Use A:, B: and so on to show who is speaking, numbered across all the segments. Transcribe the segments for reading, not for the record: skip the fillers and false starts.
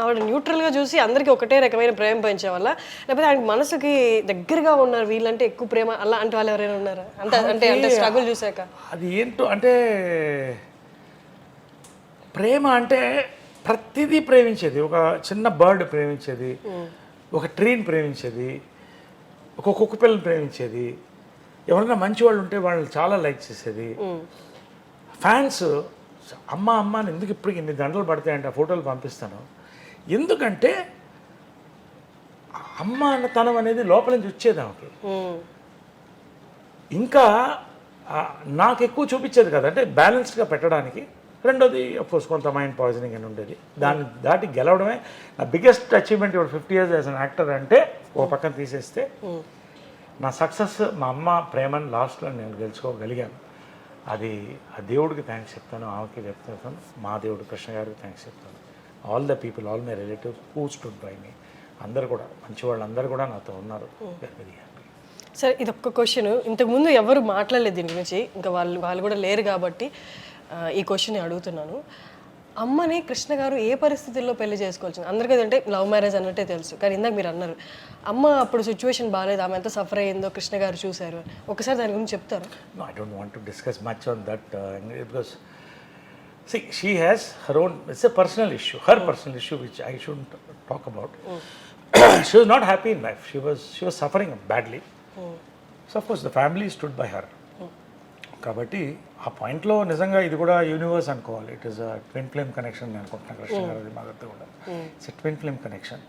A: ఆవిడ న్యూట్రల్గా చూసి అందరికీ ఒకటే రకమైన ప్రేమ పెంచే వల్ల, లేకపోతే ఆయనకి మనసుకి దగ్గరగా ఉన్నారు వీళ్ళంటే ఎక్కువ ప్రేమ అలాంటి వాళ్ళు ఎవరైనా ఉన్నారా? అంటే స్ట్రగుల్ చూసాక
B: అది ఏంటో అంటే ప్రేమ అంటే ప్రతిదీ ప్రేమించేది. ఒక చిన్న బర్డ్ ప్రేమించేది, ఒక ట్రీని ప్రేమించేది, ఒక కుక్క పిల్లని ప్రేమించేది, ఎవరైనా మంచి వాళ్ళు ఉంటే వాళ్ళని చాలా లైక్ చేసేది. ఫ్యాన్స్ అమ్మ అమ్మ అని ఎందుకు ఇప్పటికి ఇన్ని గంటలు పడతాయంటే ఆ ఫోటోలు పంపిస్తాను. ఎందుకంటే అమ్మ అన్నతనం అనేది లోపల నుంచి వచ్చేది ఆమెకి. ఇంకా నాకు ఎక్కువ చూపించేది కదా, అంటే బ్యాలెన్స్డ్గా పెట్టడానికి. రెండోది అఫ్కోర్స్ కొంత మైండ్ పాయిజనింగ్ అని ఉండేది. దాన్ని దాటి గెలవడమే నా బిగ్గెస్ట్ అచీవ్మెంట్. ఇప్పుడు 50 years యాజ్ అన్ యాక్టర్ అంటే ఓ పక్కన తీసేస్తే నా సక్సెస్ మా అమ్మ ప్రేమను లాస్ట్లో నేను గెలుచుకోగలిగాను. అది ఆ దేవుడికి థ్యాంక్స్ చెప్తాను, ఆమెకి చెప్తాను, మా దేవుడు కృష్ణ గారికి థ్యాంక్స్ చెప్తాను. All the people, all my relatives who stood by me, అందరు కూడా మంచి వాళ్ళు అందరూ కూడా నాతో ఉన్నారు. Very happy.
A: సరే, ఇది ఒక్క క్వశ్చన్, ఇంతకుముందు ఎవరు మాట్లాడలేదు దీని గురించి, ఇంకా వాళ్ళు కూడా లేరు కాబట్టి ఈ క్వశ్చన్ అడుగుతున్నాను. అమ్మని కృష్ణ గారు ఏ పరిస్థితుల్లో పెళ్లి చేసుకోవాల్సింది? అందరికీ అంటే లవ్ మ్యారేజ్ అన్నట్టే తెలుసు, కానీ ఇందాక మీరు అన్నారు అమ్మ అప్పుడు సిచ్యువేషన్ బాగాలేదు, ఆమె ఎంత సఫర్ అయ్యిందో కృష్ణ గారు చూశారు. ఒకసారి దాని గురించి చెప్తారు?
B: No, I don't want to discuss much on that because see, she has her own, it's a personal issue, her personal issue which I shouldn't talk about. She was not happy in life. She was suffering badly. So of course the family stood by her. కాబట్టి ఆ పాయింట్లో నిజంగా ఇది కూడా universe అనుకోవాలి. It is a twin flame connection నేను అనుకుంటున్నాను కృష్ణ గారి మాతో కూడా. It's a twin flame connection.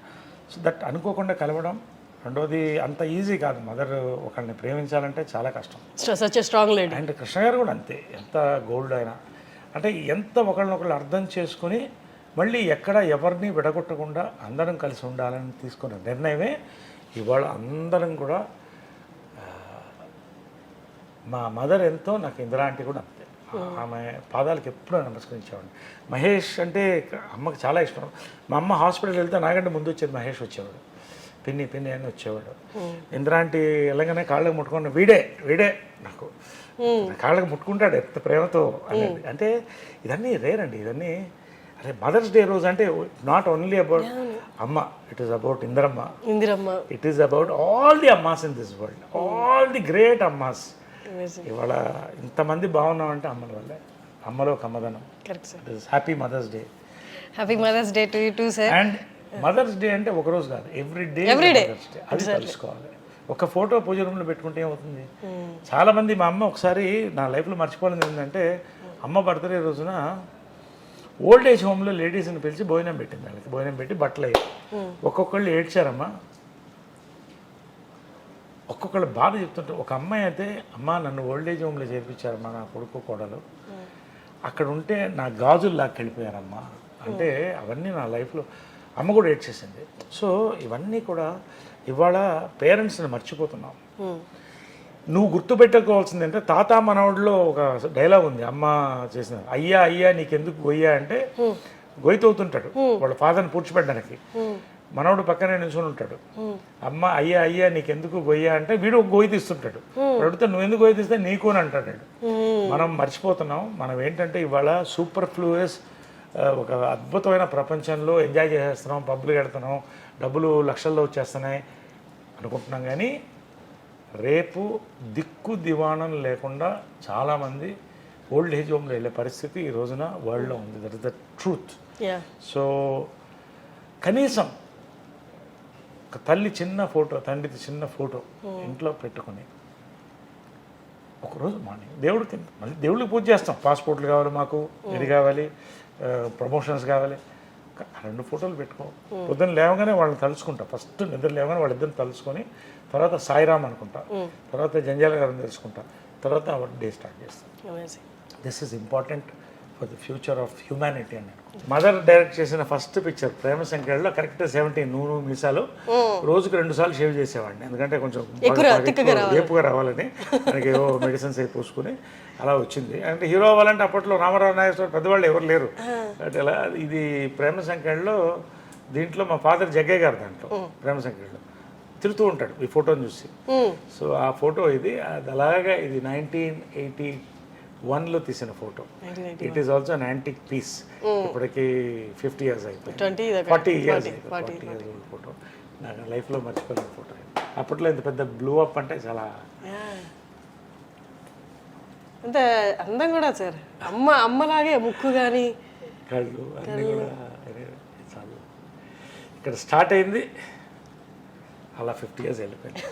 B: So that అనుకోకుండా కలవడం. రెండోది అంత ఈజీ కాదు, మదర్ ఒకరిని ప్రేమించాలంటే చాలా కష్టం.
A: Strong lady.
B: అండ్ కృష్ణ గారు కూడా అంతే, ఎంత గోల్డ్ అయినా అంటే ఎంత ఒకళ్ళనొకళ్ళు అర్థం చేసుకుని మళ్ళీ ఎక్కడ ఎవరిని విడగొట్టకుండా అందరం కలిసి ఉండాలని తీసుకున్న నిర్ణయమే ఇవాళ అందరం కూడా. మా మదర్ ఎంతో, నాకు ఇందిరా ఆంటీ కూడా అంతే. ఆమె పాదాలకు ఎప్పుడూ నమస్కరించేవాడిని. మహేష్ అంటే అమ్మకి చాలా ఇష్టం. మా అమ్మ హాస్పిటల్కి వెళ్తే నాకంటే ముందు వచ్చేది మహేష్ వచ్చేవాడు, పిన్ని అని వచ్చేవాడు. ఇందిరా ఆంటీ వెళ్ళగానే కాళ్ళకి ముట్టుకుని వీడే నాకు కాళ్ళకి ముట్టుకుంటాడు ఎంత ప్రేమతో అనేది. అంటే ఇదన్నీ రేర్ అండి, ఇదన్నీ. అదే మదర్స్ డే రోజు అంటే నాట్ ఓన్లీ అబౌట్ అమ్మ, it is about Indiramma, it is about all the అమ్మాస్ in this world, all the great అమ్మాస్. ఇవాళ ఇంతమంది బాగున్నామంటే అమ్మల వల్లే, అమ్మలో కమ్మదనం. Happy mother's day.
A: Happy mother's day to you too sir.
B: And mother's day అంటే ఒక రోజు కాదు, ఎవ్రీ డే మదర్స్ డే. అది తెలుసుకోవాలి. ఒక ఫోటో పూజ రూమ్లో పెట్టుకుంటే ఏమవుతుంది? చాలా మంది, మా అమ్మ ఒకసారి నా లైఫ్లో మర్చిపోలేదు ఏంటంటే, అమ్మ బర్త్డే రోజున ఓల్డ్ ఏజ్ హోమ్లో లేడీస్ని పిలిచి భోజనం పెట్టింది. వాళ్ళకి భోజనం పెట్టి బట్టలు అయ్యాయి. ఒక్కొక్కళ్ళు ఏడ్చారమ్మా, ఒక్కొక్కళ్ళు బాధ చెప్తుంటే. ఒక అమ్మాయి అయితే, అమ్మ నన్ను ఓల్డ్ ఏజ్ హోమ్లో చేర్పించారమ్మా నా కొడుకు కోడలు, అక్కడ ఉంటే నా గాజులు లాక్కెళ్ళిపోయారమ్మా అంటే. అవన్నీ నా లైఫ్లో అమ్మ కూడా ఏడ్చేసింది. సో ఇవన్నీ కూడా ఇవాళ పేరెంట్స్ని మర్చిపోతున్నాం. నువ్వు గుర్తుపెట్టుకోవాల్సింది అంటే, తాత మనవడిలో ఒక డైలాగ్ ఉంది అమ్మ చేసిన, అయ్యా నీకెందుకు గొయ్యా అంటే గొయ్యతవుతుంటాడు వాళ్ళ ఫాదర్ని పూడ్చిపెట్టడానికి. మనవడు పక్కనే నిల్చొని ఉంటాడు. అమ్మ అయ్యా నీకెందుకు గొయ్యా అంటే వీడు ఒక గొయ్యి తీస్తుంటాడు. అడిగితే నువ్వు ఎందుకు గొయ్యి తీస్తే నీకు అని అంటాడు. మనం మర్చిపోతున్నాం. మనం ఏంటంటే ఇవాళ సూపర్ ఫ్లూయస్ ఒక అద్భుతమైన ప్రపంచంలో ఎంజాయ్ చేసేస్తున్నాం, పబ్బులు కడుతున్నాం, డబ్బులు లక్షల్లో వచ్చేస్తున్నాయి అనుకుంటున్నాం. కానీ రేపు దిక్కు దివాణం లేకుండా చాలామంది ఓల్డ్ ఏజ్ హోమ్లో వెళ్ళే పరిస్థితి ఈ రోజున వరల్డ్లో ఉంది. That is the truth. So కనీసం ఒక తల్లి చిన్న ఫోటో, తండ్రిది చిన్న ఫోటో ఇంట్లో పెట్టుకుని ఒకరోజు మార్నింగ్ దేవుడికి, మళ్ళీ దేవుడికి పూజ చేస్తాం. పాస్పోర్ట్లు కావాలి మాకు, ఇది కావాలి, ప్రమోషన్స్ కావాలి, 2 ఫోటోలు పెట్టుకో. పొద్దున్న లేవగానే వాళ్ళని తలుచుకుంటా. ఫస్ట్ నిద్ర లేవగానే వాళ్ళిద్దరిని తలుచుకొని, తర్వాత సాయిరామ్ అనుకుంటా, తర్వాత జంజాల గారిని తెలుసుకుంటా, తర్వాత డే స్టార్ట్ చేస్తాం. This is important for the future of humanity అని. మదర్ డైరెక్ట్ చేసిన ఫస్ట్ పిక్చర్ ప్రేమ సంఖ్యలో కరెక్ట్ 17 నూనె మీసాలు రోజుకి 2 సార్లు షేవ్ చేసేవాడిని. ఎందుకంటే కొంచెం ఏపుగా రావాలని, మనకి ఏవో మెడిసిన్స్ అవి పూసుకుని అలా వచ్చింది. అంటే హీరో అవ్వాలంటే అప్పట్లో రామారావు నాగేశ్వర పెద్దవాళ్ళు ఎవరు లేరు. అంటే అలా ఇది ప్రేమ సంఖ్యలో. దీంట్లో మా ఫాదర్ జగ్గయ్య గారు దాంట్లో ప్రేమ సంఖ్యలో తిరుగుతూ ఉంటాడు ఈ ఫోటోని చూసి. సో ఆ ఫోటో ఇది, అది అలాగా ఇది 1980 1లో తీసిన photo. It is also an antique piece. ఇప్పటికి 50 years అయిపోయింది, 40 years ఓల్డ్ ఫోటో. నాకు లైఫ్లో మర్చిపోలేని ఫోటో. అప్పట్లో ఇంత పెద్ద బ్లూ అప్ అంటే చాలా
A: అంత అందం కూడా సార్. అమ్మలాగే ముక్కు కానీ
B: కళ్ళు అన్నీ కూడా చాలా. ఇక్కడ స్టార్ట్ అయింది, అలా 50 years వెళ్ళిపోయింది.